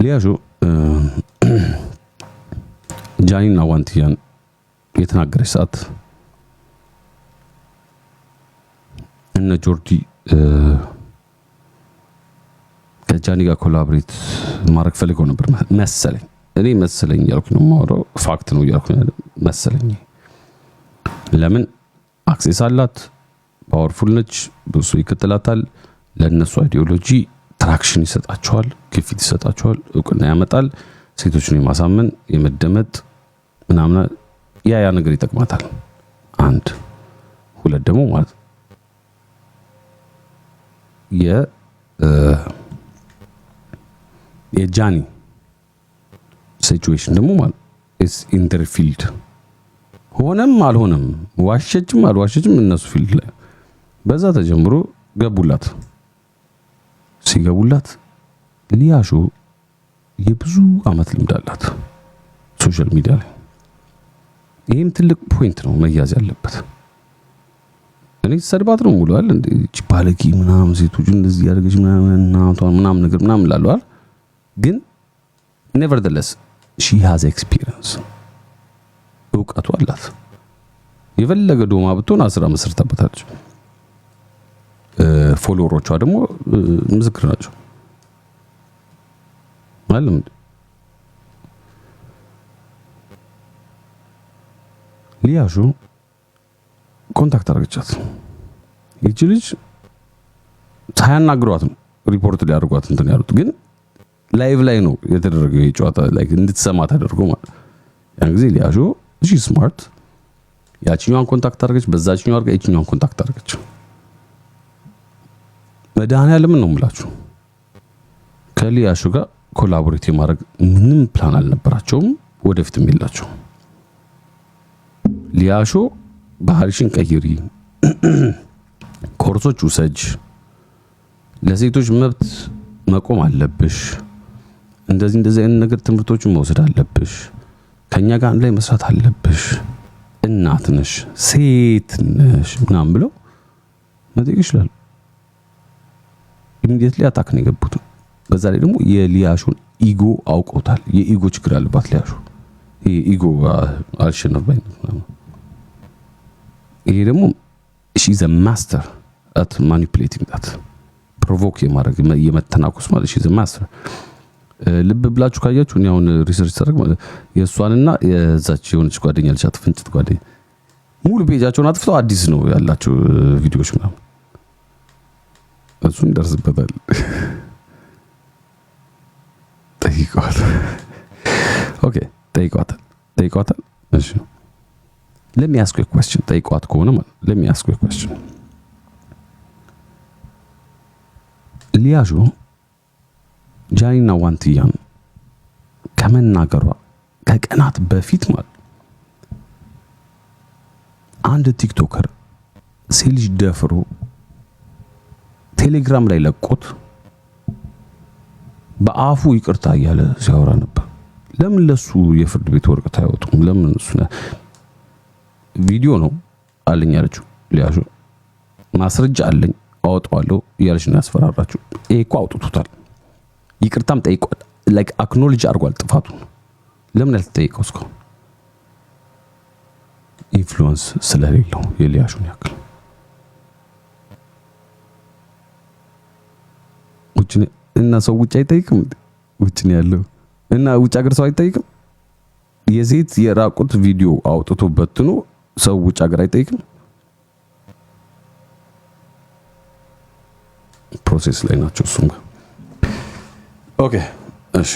ሊያሾ ጃኒና ዋንቲያን የተናገረች ሰዓት እነ ጆርዲ ከጃኒ ጋር ኮላቦሬት ማድረግ ፈልገው ነበር መሰለኝ። እኔ መሰለኝ ያልኩኝ ነው ማውራው ፋክት ነው ያልኩኝ መሰለኝ። ለምን አክሴስ አላት፣ ፓወርፉል ነች፣ ብዙ ይከተላታል። ለነሱ አይዲዮሎጂ ትራክሽን ይሰጣቸዋል፣ ግፊት ይሰጣቸዋል፣ እውቅና ያመጣል። ሴቶችን የማሳመን የመደመጥ ምናምን ያ ነገር ይጠቅማታል። አንድ ሁለት ደግሞ ማለት የጃኒ ሲቹዌሽን ደግሞ ማለት ኢስ ኢንተርፊልድ ሆነም አልሆነም ዋሸችም አልዋሸችም እነሱ ፊልድ ላይ በዛ ተጀምሮ ገቡላት። ሲገቡላት ሊያሾ የብዙ አመት ልምድ አላት ሶሻል ሚዲያ ላይ። ይሄም ትልቅ ፖይንት ነው መያዝ ያለበት። እኔ ሰድባት ነው ሙሉዋል እንዴ ባለቂ ምናምን ሴቶች እንደዚህ ያደርገች ምናምን ነገር ምናምን ላሏል። ግን nevertheless she has experience እውቀቱ አላት። የፈለገ ዶማ ብትሆን 10 መስርታበታለች። ፎሎወሮቿ ደግሞ ምስክር ናቸው ማለት ነው። ሊያሾ ኮንታክት አድርገቻት ይቺ ልጅ ሳያናግሯት ነው ሪፖርት ሊያደርጓት እንትን ያሉት። ግን ላይቭ ላይ ነው የተደረገው የጨዋታ ላይ እንድትሰማ ተደርጎ ማለት ያን ጊዜ ሊያሾ እሺ ስማርት ያቺኛዋን ኮንታክት አድርገች፣ በዛችኛው አድርጋ ይቺኛዋን ኮንታክት አድርገች። መድኃኒዓለም ነው የምላችሁ ከሊያሾ ጋር ኮላቦሬት የማድረግ ምንም ፕላን አልነበራቸውም፣ ወደፊትም የላቸው። ሊያሾ ባህሪሽን ቀይሪ፣ ኮርሶች ውሰጅ፣ ለሴቶች መብት መቆም አለብሽ፣ እንደዚህ አይነት ነገር ትምህርቶችን መውሰድ አለብሽ፣ ከኛ ጋር አንድ ላይ መስራት አለብሽ፣ እናት ነሽ፣ ሴት ነሽ ምናምን ብለው መጠየቅ ይችላል። ኢሚዲየትሊ አታክ ነው የገቡት። በዛ ላይ ደግሞ የሊያሾን ኢጎ አውቀውታል። የኢጎ ችግር አለባት ሊያሾ። ይሄ ኢጎ አልሸነፍ ባይነት ነው። ይሄ ደግሞ she is a master at manipulating that provoke የማድረግ የመተናኮስ ማለት she is a master። ልብ ብላችሁ ካያችሁ እኔ አሁን ሪሰርች ሰረግ የሷንና የዛች የሆነች ጓደኛ ልጅ ፍንጭት ጓደኛ ሙሉ ፔጃቸውን አጥፍተው አዲስ ነው ያላችሁ ቪዲዮዎች ምናምን እሱን ደርስበታል። ጠይቋት ኦኬ ጠይቋታል። እሺ let me ask you a question ጠይቋት ከሆነ ማለት let me ask you a question ሊያሾ ጃኒና ዋንቲያን ከመናገሯ ከቀናት በፊት ማለት አንድ ቲክቶከር ሴልጅ ደፍሮ ቴሌግራም ላይ ለቆት በአፉ ይቅርታ እያለ ሲያወራ ነበር። ለምን ለሱ የፍርድ ቤት ወረቀት አይወጡም? ለምን እሱ ቪዲዮ ነው አለኝ አለችው ሊያሾ። ማስረጃ አለኝ አወጣዋለሁ እያለች ነው ያስፈራራችሁ። ይሄ እኮ አውጥቶታል። ይቅርታም ጠይቋል። ላይክ አክኖሎጂ አድርጓል ጥፋቱን። ለምን ያልተጠየቀው እስካሁን? ኢንፍሉዌንስ ስለሌለው የሊያሾን ያክል ውጭ እና ሰው ውጭ አይጠይቅም። ውጭ ነው ያለው እና ውጭ ሀገር ሰው አይጠይቅም። የሴት የራቁት ቪዲዮ አውጥቶ በትኖ ሰው ውጭ ሀገር አይጠይቅም። ፕሮሰስ ላይ ናቸው እሱም። ኦኬ እሺ